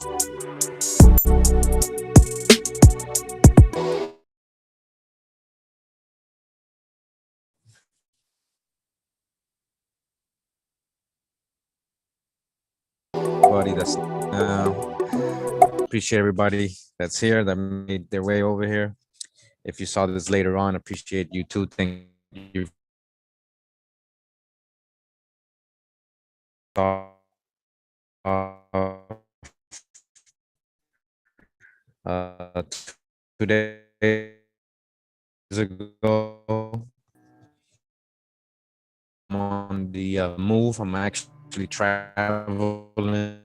Everybody that's appreciate everybody that's here that made their way over here. If you saw this later on, appreciate you too. Thank you today ago. I'm on the move. I'm actually traveling.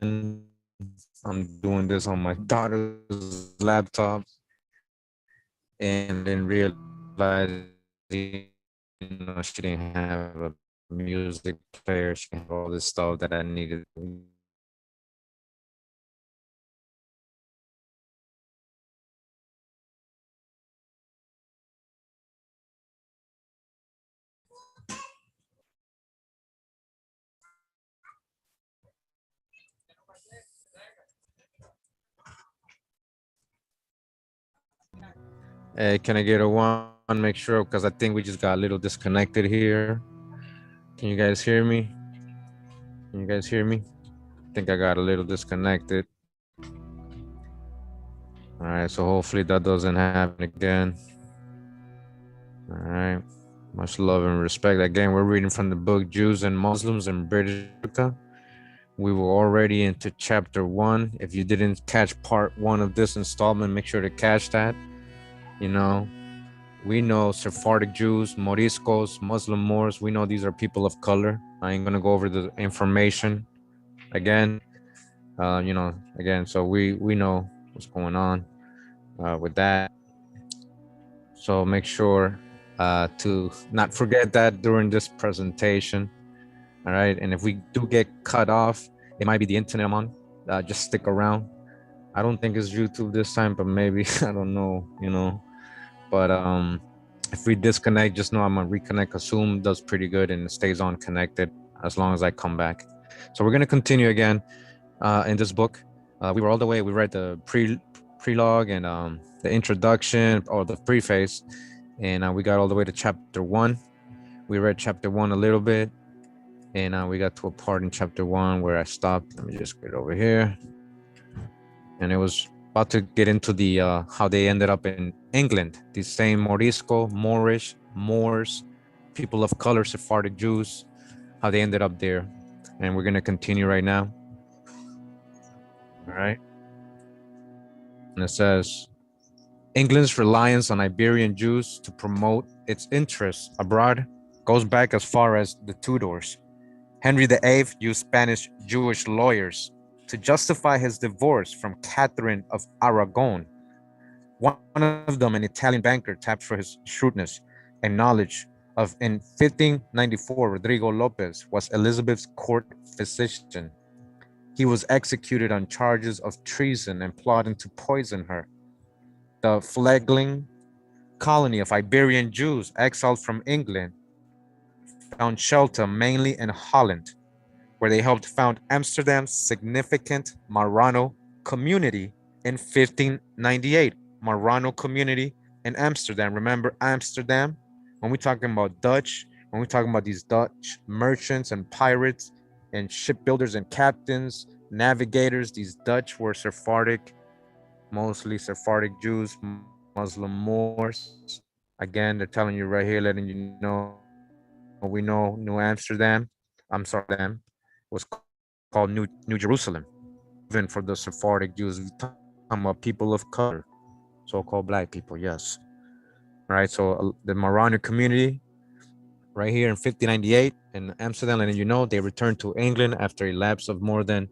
I'm doing this on my daughter's laptop, and then realize, she didn't have a music player. She had all this stuff that I needed. Can I get a one? Make sure, because I think we just got a little disconnected here. Can you guys hear me? Can you guys hear me? I think I got a little disconnected. All right, so hopefully that doesn't happen again. All right, much love and respect. Again, we're reading from the book Jews and Muslims in British America. We were already into chapter 1. If you didn't catch part 1 of this installment, make sure to catch that. We know Sephardic Jews, Moriscos, Muslim Moors. We know these are people of color. I ain't gonna go over the information again. Again, so we know what's going on with that. So make sure to not forget that during this presentation. All right, and if we do get cut off, it might be the internet I'm on. Just stick around. I don't think it's YouTube this time, but maybe I don't know. But if we disconnect, just know I'm gonna reconnect, because Zoom does pretty good and it stays on connected as long as I come back. So we're gonna continue again in this book. We were all the way. We read the prelogue and the introduction, or the preface, and we got all the way to chapter 1. We read chapter 1 a little bit, and we got to a part in chapter 1 where I stopped. Let me just get over here, and it was about to get into the how they ended up in England. These same Morisco, Moorish, Moors, people of color, Sephardic Jews, how they ended up there. And we're going to continue right now. All right. And it says, England's reliance on Iberian Jews to promote its interests abroad goes back as far as the Tudors. Henry VIII used Spanish Jewish lawyers to justify his divorce from Catherine of Aragon. One of them, an Italian banker, tapped for his shrewdness and knowledge of. In 1594, Rodrigo Lopez was Elizabeth's court physician. He was executed on charges of treason and plotting to poison her. The fledgling colony of Iberian Jews exiled from England found shelter mainly in Holland, where they helped found Amsterdam's significant Marrano community in 1598. Marrano community in Amsterdam. Remember Amsterdam? When we're talking about Dutch, when we're talking about these Dutch merchants and pirates and shipbuilders and captains, navigators, these Dutch were Sephardic, mostly Sephardic Jews, Muslim Moors. Again, they're telling you right here, letting you know, we know New Amsterdam, was called New Jerusalem. Even for the Sephardic Jews, we're talking about people of color, so-called black people, yes. All right, so the Marrano community right here in 1598 in Amsterdam, and they returned to England after a lapse of more than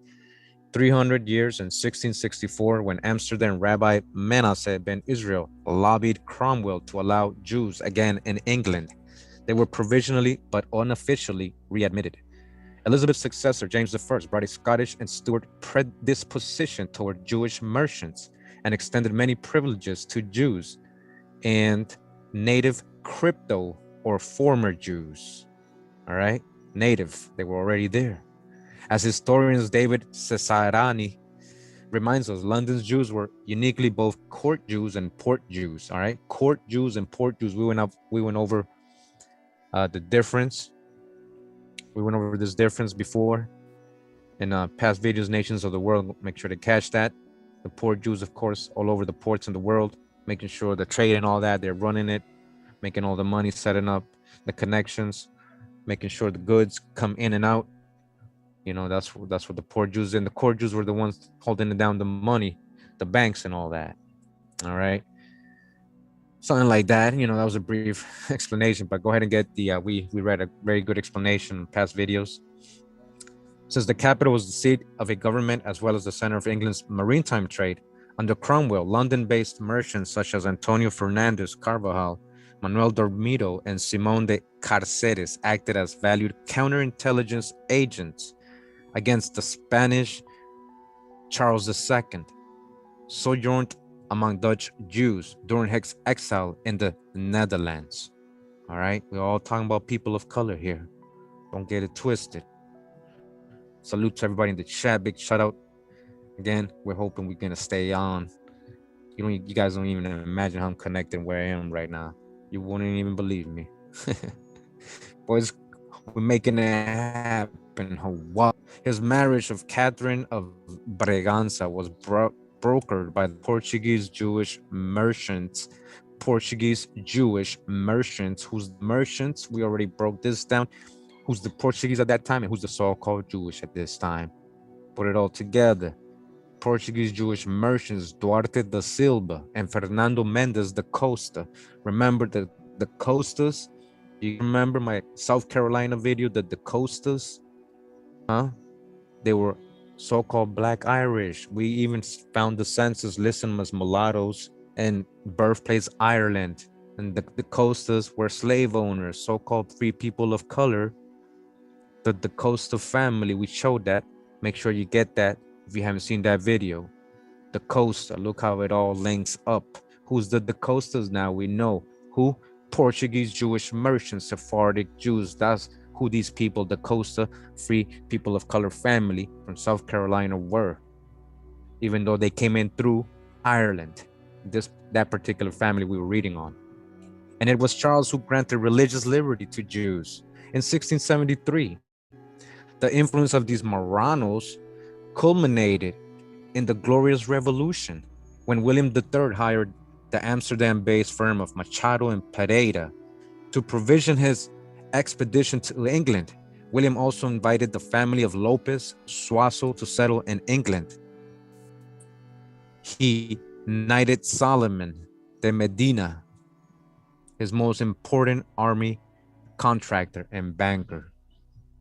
300 years in 1664, when Amsterdam Rabbi Manasseh ben Israel lobbied Cromwell to allow Jews again in England. They were provisionally but unofficially readmitted. Elizabeth's successor, James I, brought a Scottish and Stuart predisposition toward Jewish merchants and extended many privileges to Jews and native crypto or former Jews. All right, native, they were already there. As historians David Cesarani reminds us London's Jews were uniquely both court Jews and port Jews. All right, court Jews and port Jews. We went over the difference. We went over this difference before in past videos, nations of the world. Make sure to catch that. The port Jews, of course, all over the ports in the world, making sure the trade and all that, they're running it, making all the money, setting up the connections, making sure the goods come in and out. You know, that's what the port Jews and the court Jews were the ones holding down the money, the banks and all that. All right. Something like that. You know, that was a brief explanation, but go ahead and get the, we read a very good explanation in past videos. Since the capital was the seat of a government as well as the center of England's maritime trade, under Cromwell, London-based merchants such as Antonio Fernandez Carvajal, Manuel Dormido, and Simón de Carceres acted as valued counterintelligence agents against the Spanish Charles II, sojourned among Dutch Jews during his exile in the Netherlands. All right, we're all talking about people of color here. Don't get it twisted. Salute to everybody in the chat. Big shout out. Again, we're hoping we're gonna stay on. You guys don't even imagine how I'm connected where I am right now. You wouldn't even believe me. Boys, we're making it happen. Wow. His marriage of Catherine of Braganza was brokered by the Portuguese Jewish merchants. Whose merchants, we already broke this down. Who's the Portuguese at that time and who's the so-called Jewish at this time. Put it all together. Portuguese Jewish merchants Duarte da Silva and Fernando Mendes da Costa. Remember the Costas? You remember my South Carolina video, the Costas? Huh? They were so-called Black Irish. We even found the census listing them as mulattoes and birthplace Ireland. And the Costas were slave owners, so-called free people of color. The Costa family, we showed that. Make sure you get that if you haven't seen that video. The Costa, look how it all links up. Who's the Costas now? We know who? Portuguese Jewish merchants, Sephardic Jews. That's who these people, the Costa, free people of color family from South Carolina were. Even though they came in through Ireland, that particular family we were reading on. And it was Charles who granted religious liberty to Jews. In 1673, the influence of these Marranos culminated in the Glorious Revolution when William III hired the Amsterdam-based firm of Machado and Pereira to provision his expedition to England. William also invited the family of Lopez Suazo to settle in England. He knighted Solomon de Medina, his most important army contractor and banker.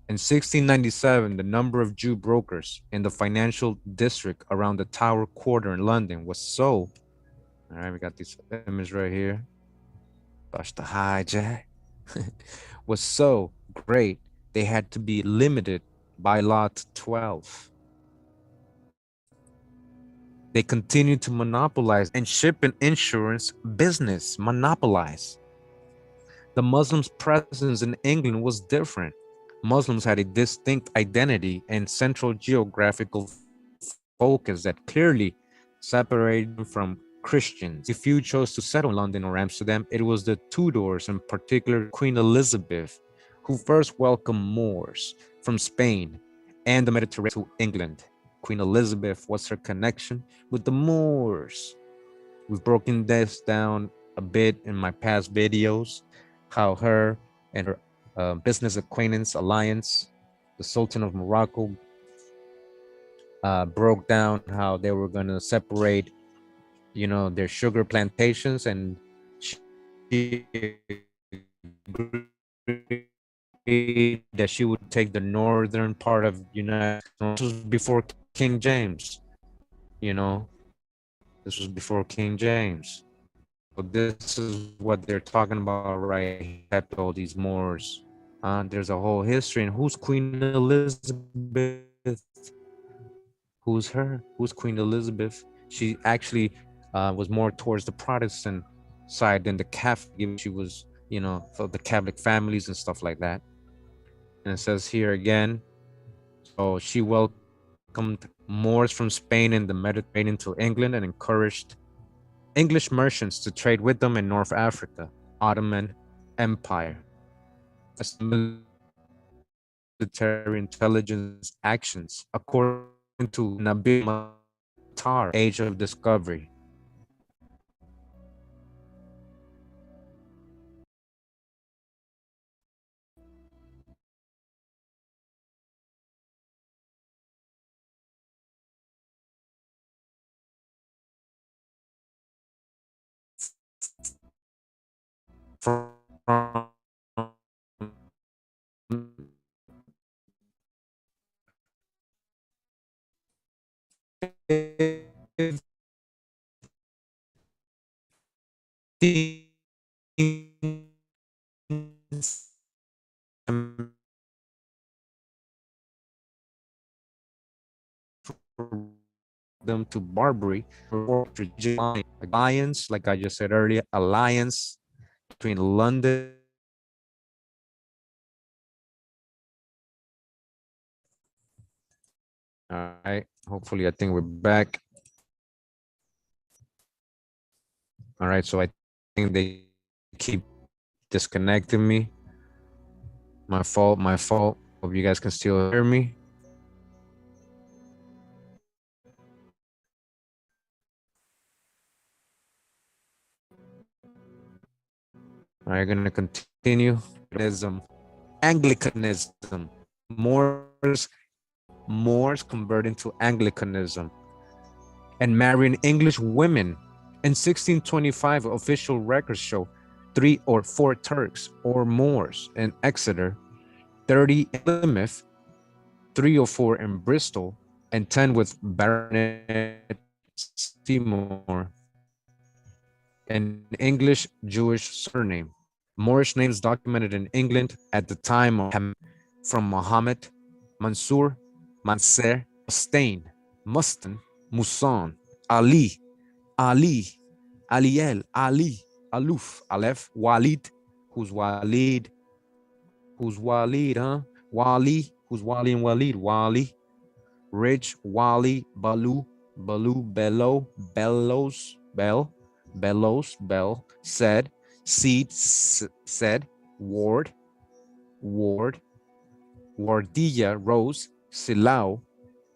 In 1697, the number of Jew brokers in the financial district around the Tower Quarter in London was so, all right, we got this image right here, Bush the hijack, was so great, they had to be limited by law to 12. They continued to monopolize and ship and insurance business, monopolize. The Muslims' presence in England was different. Muslims had a distinct identity and central geographical focus that clearly separated them from Christians. If you chose to settle in London or Amsterdam, it was the Tudors, in particular Queen Elizabeth, who first welcomed Moors from Spain and the Mediterranean to England. Queen Elizabeth was her connection with the Moors. We've broken this down a bit in my past videos, how her and her business acquaintance alliance, the Sultan of Morocco, broke down how they were going to separate, you know, their sugar plantations, and she agreed that she would take the northern part of United States. This was before King James, you know, this was before King James. But this is what they're talking about right here, all these Moors. There's a whole history. And who's Queen Elizabeth? Who's her? Who's Queen Elizabeth? She actually was more towards the Protestant side than the Catholic. She was, you know, for the Catholic families and stuff like that. And it says here again, so she welcomed welcomed Moors from Spain and the Mediterranean to England and encouraged English merchants to trade with them in North Africa, Ottoman Empire. As military intelligence actions, according to Nabil Matar, Age of Discovery. From them to Barbary or strategic alliance, like I just said earlier, alliance between London. All right, hopefully I think we're back. All right, so I think they keep disconnecting me. My fault, my fault. Hope you guys can still hear me. All right, gonna continue. Anglicanism. Moors converting to Anglicanism and marrying English women. In 1625, official records show 3 or 4 Turks or Moors in Exeter, 30 in Plymouth, 3 or 4 in Bristol, and 10 with Baronet Seymour, an English Jewish surname. Moorish names documented in England at the time of from Muhammad, Mansur, Manser, Mustain, Mustan, Musan, Ali, Ali, Aliel, Ali, Aluf, Aleph, Walid, who's Walid, huh? Wali, who's Wali and Walid, Wali, Rich, Wali, Balu, Bello, Bellows, Bell, said, Seed, said, Ward, Wardilla, Rose, Silao,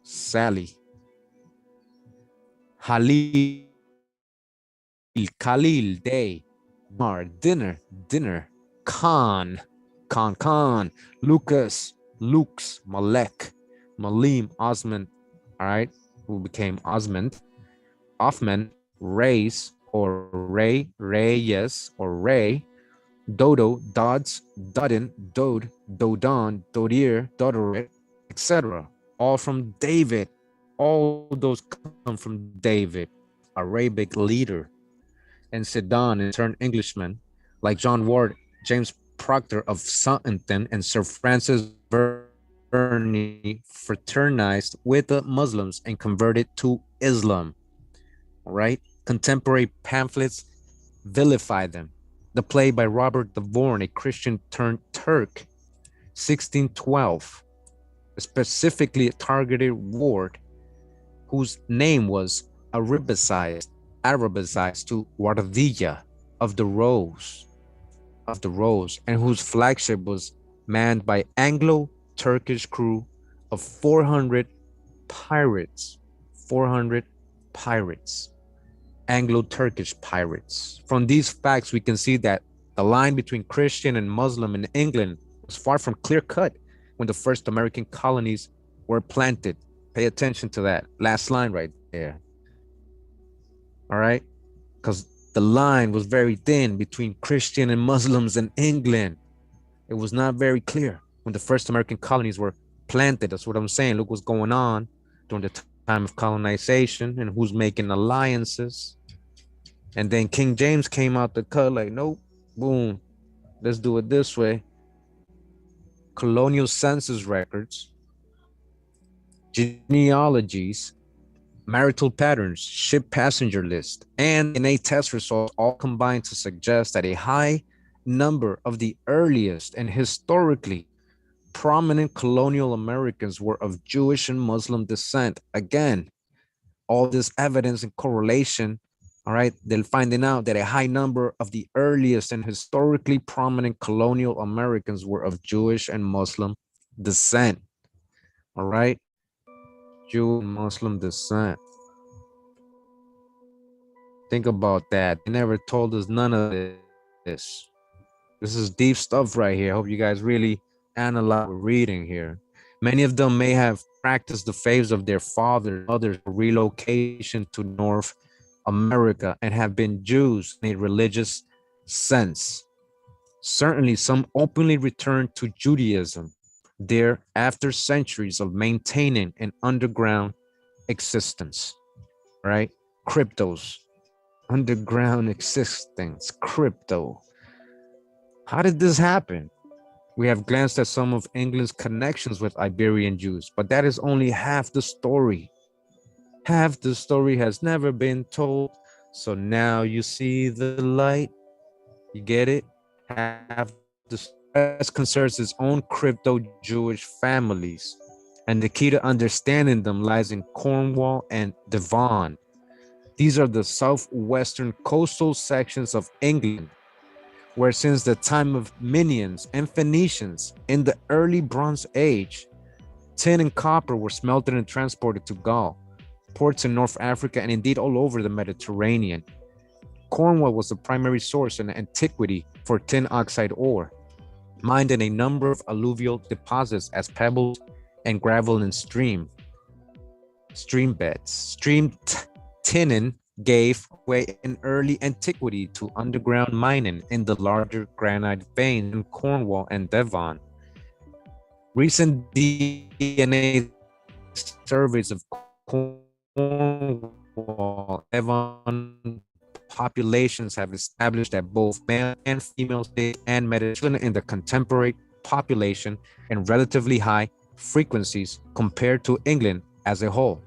Sally, Halil, Khalil, Day, Mar, Dinner, Khan, Lucas, Lux, Malek, Malim, Osman, all right, who became Osmond, Offman, Reyes, or Reyes, or Ray, Dodo, Dodds, Dodden, Dode, Dodon, Dodier, Dodoret, etc. All from David. All those come from David, Arabic leader, and Sidon, in turn Englishman, like John Ward, James Proctor of Sutton, and Sir Francis Burney fraternized with the Muslims and converted to Islam. Right? Contemporary pamphlets vilify them. The play by Robert de Vorn, a Christian turned Turk, 1612, specifically targeted Ward, whose name was Arabicized to Wardilla of the Rose, and whose flagship was manned by Anglo-Turkish crew of 400 pirates. Anglo-Turkish pirates. From these facts, we can see that the line between Christian and Muslim in England was far from clear-cut when the first American colonies were planted. Pay attention to that last line right there. All right? Because the line was very thin between Christian and Muslims in England. It was not very clear when the first American colonies were planted. That's what I'm saying. Look what's going on during the time of colonization and who's making alliances. And then King James came out the cut like, nope, boom, let's do it this way. Colonial census records, genealogies, marital patterns, ship passenger list, and DNA test results all combined to suggest that a high number of the earliest and historically prominent colonial Americans were of Jewish and Muslim descent. Again, all this evidence and correlation, all right, they're finding out that a high number of the earliest and historically prominent colonial Americans were of Jewish and Muslim descent. All right, Jew and Muslim descent. Think about that. They never told us none of this. This is deep stuff right here. I hope you guys really analyze what we're reading here. Many of them may have practiced the faiths of their fathers, others relocation to North America and have been Jews in a religious sense. Certainly, some openly returned to Judaism there after centuries of maintaining an underground existence, right? Cryptos, underground existence, crypto. How did this happen? We have glanced at some of England's connections with Iberian Jews, but that is only half the story. Half the story has never been told, so now you see the light. You get it? Half the story concerns its own crypto-Jewish families, and the key to understanding them lies in Cornwall and Devon. These are the southwestern coastal sections of England, where since the time of Minians and Phoenicians in the early Bronze Age, tin and copper were smelted and transported to Gaul, ports in North Africa, and indeed all over the Mediterranean. Cornwall was the primary source in antiquity for tin oxide ore, mined in a number of alluvial deposits as pebbles and gravel in stream beds. Tinnin gave way in early antiquity to underground mining in the larger granite veins in Cornwall and Devon. Recent DNA surveys of Cornwall, Devon populations have established that both male and female state and Mediterranean in the contemporary population and relatively high frequencies compared to England as a whole,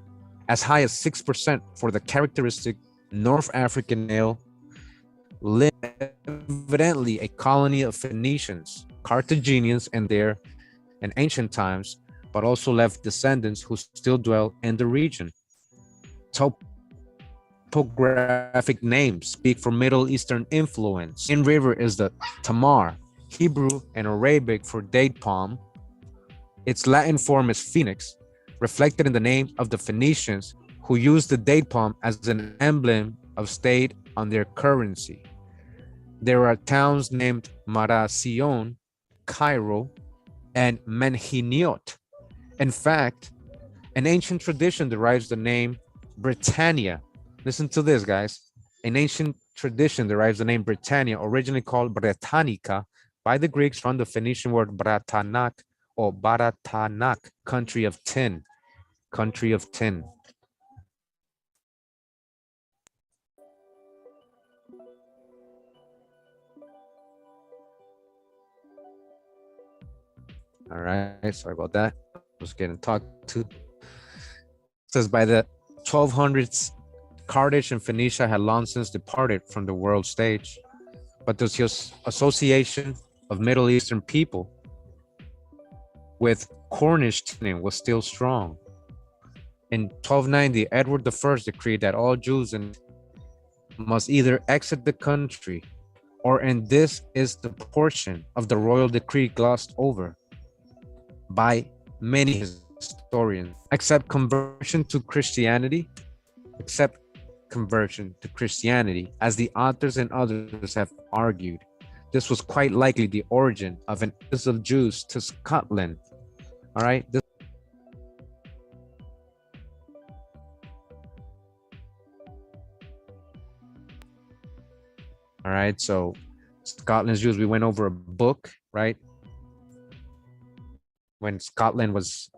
as high as 6% for the characteristic North African male, evidently a colony of Phoenicians, Carthaginians in ancient times, but also left descendants who still dwell in the region. Topographic names speak for Middle Eastern influence. In river is the Tamar, Hebrew and Arabic for date palm. Its Latin form is phoenix, reflected in the name of the Phoenicians who used the date palm as an emblem of state on their currency. There are towns named Maracion, Cairo, and Menhiniot. In fact, an ancient tradition derives the name Britannia. Listen to this, guys. An ancient tradition derives the name Britannia, originally called Britannica by the Greeks from the Phoenician word Bratanak or Baratanak, country of tin. Country of tin. All right, sorry about that. I was getting talked to. It says by the 1200s, Carthage and Phoenicia had long since departed from the world stage, but the association of Middle Eastern people with Cornish tinning was still strong. In 1290, Edward I decreed that all Jews must either exit the country, or and this is the portion of the royal decree glossed over by many historians, except conversion to Christianity, as the authors and others have argued. This was quite likely the origin of an exodus of Jews to Scotland. All right. All right, so Scotland's Jews, we went over a book, right? When Scotland was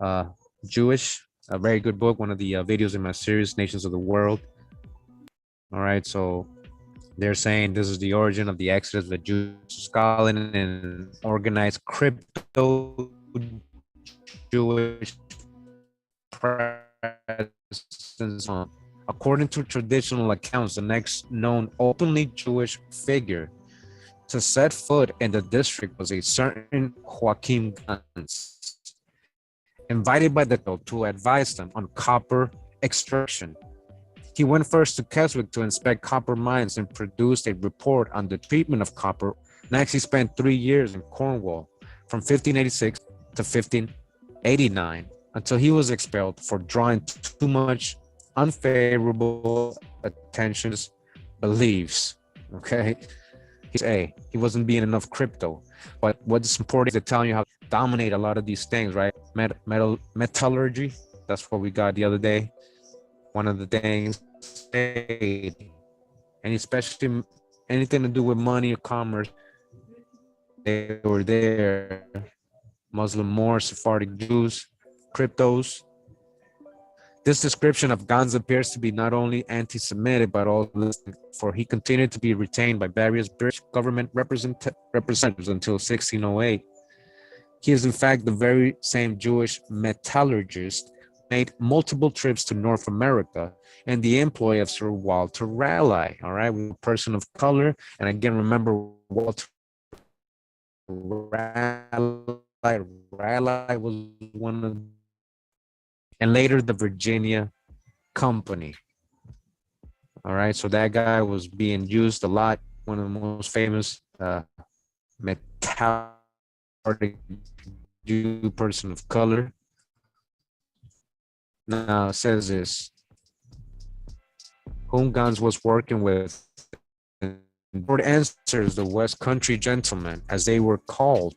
Jewish, a very good book, one of the videos in my series, Nations of the World. All right, so they're saying this is the origin of the exodus of the Jews to Scotland and organized crypto Jewish presence. According to traditional accounts, the next known openly Jewish figure to set foot in the district was a certain Joachim Gans. invited by the to advise them on copper extraction. He went first to Keswick to inspect copper mines and produced a report on the treatment of copper. Next, he spent 3 years in Cornwall from 1586 to 1589 until he was expelled for drawing too much unfavorable attention to his beliefs. Okay, he wasn't being enough crypto. But what's important is to tell you how to dominate a lot of these things, right? Metallurgy, that's what we got the other day. One of the things, and especially anything to do with money or commerce, they were there. Muslim Moors, Sephardic Jews, cryptos. This description of Gans appears to be not only anti-Semitic, but also for he continued to be retained by various British government representatives until 1608. He is in fact the very same Jewish metallurgist made multiple trips to North America in the employ of Sir Walter Raleigh, all right, a person of color. And again, remember Walter Raleigh was one of, and later the Virginia Company. All right, so that guy was being used a lot, one of the most famous metallic Jew person of color. Now it says this, whom Gans was working with, Lord answers the West Country gentlemen, as they were called,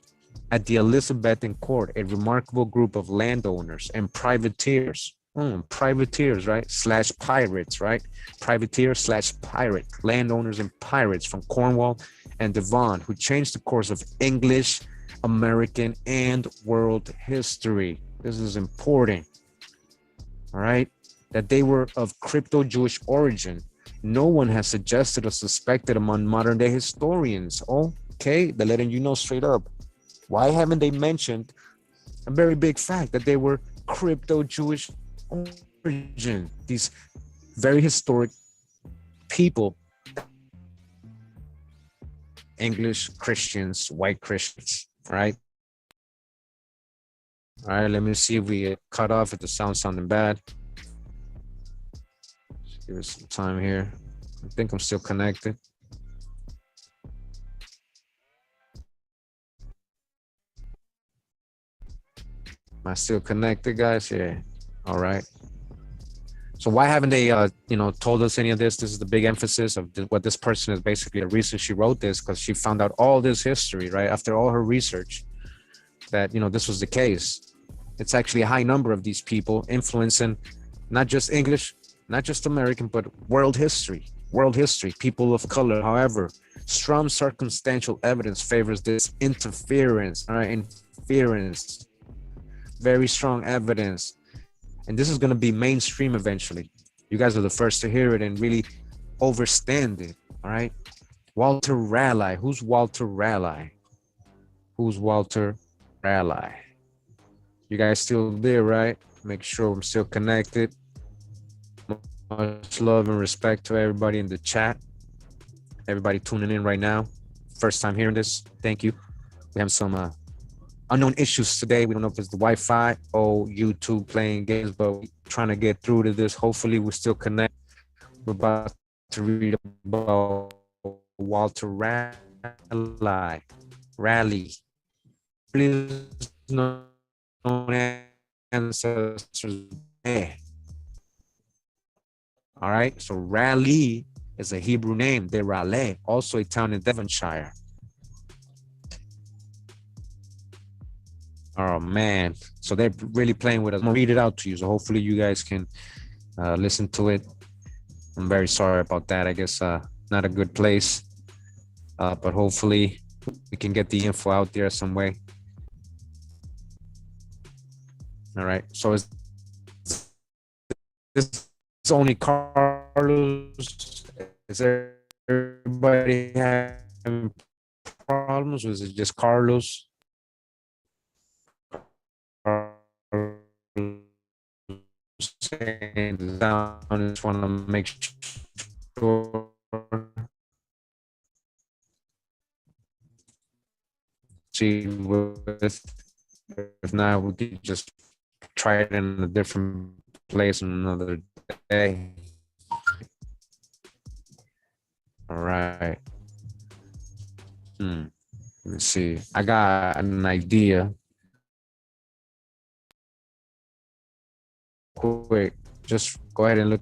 at the Elizabethan court, a remarkable group of landowners and privateers, privateers, right? Slash pirates, right? Privateer slash pirate, landowners and pirates from Cornwall and Devon, who changed the course of English, American, and world history. This is important, all right? That they were of crypto-Jewish origin. No one has suggested or suspected among modern day historians. Okay, they're letting you know straight up. Why haven't they mentioned a very big fact that they were crypto-Jewish origin? These very historic people, English Christians, white Christians, right? All right, let me see if we get cut off if the sound's sounding bad. Just give us some time here. I think I'm still connected. Am I still connected, guys? Yeah. All right. So why haven't they, told us any of this? This is the big emphasis of what this person is basically. The reason she wrote this, because she found out all this history, right? After all her research, that, this was the case. It's actually a high number of these people influencing not just English, not just American, but world history, people of color. However, strong circumstantial evidence favors this interference, all right? Interference. Very strong evidence, and this is going to be mainstream eventually. You guys are the first to hear it and really understand it. All right, Walter Raleigh. Who's Walter Raleigh? Who's Walter Raleigh? You guys still there, right? Make sure I'm still connected. Much love and respect to everybody in the chat. Everybody tuning in right now. First time hearing this. Thank you. We have some unknown issues today. We don't know if it's the Wi-Fi or YouTube playing games, but we're trying to get through to this. Hopefully we still connect. We're about to read about Walter Raleigh. Please known ancestors. All right, so Raleigh is a Hebrew name. De Raleigh, also a town in Devonshire. Oh man, so they're really playing with us. I'm gonna read it out to you, so hopefully you guys can listen to it. I'm very sorry about that. I guess not a good place, but hopefully we can get the info out there some way. All right, so is this only Carlos? Is everybody having problems, or is it just Carlos? Saying down, I just want to make sure. See if not, we could just try it in a different place another day. All right. Let me see. I got an idea. Quick, just go ahead and look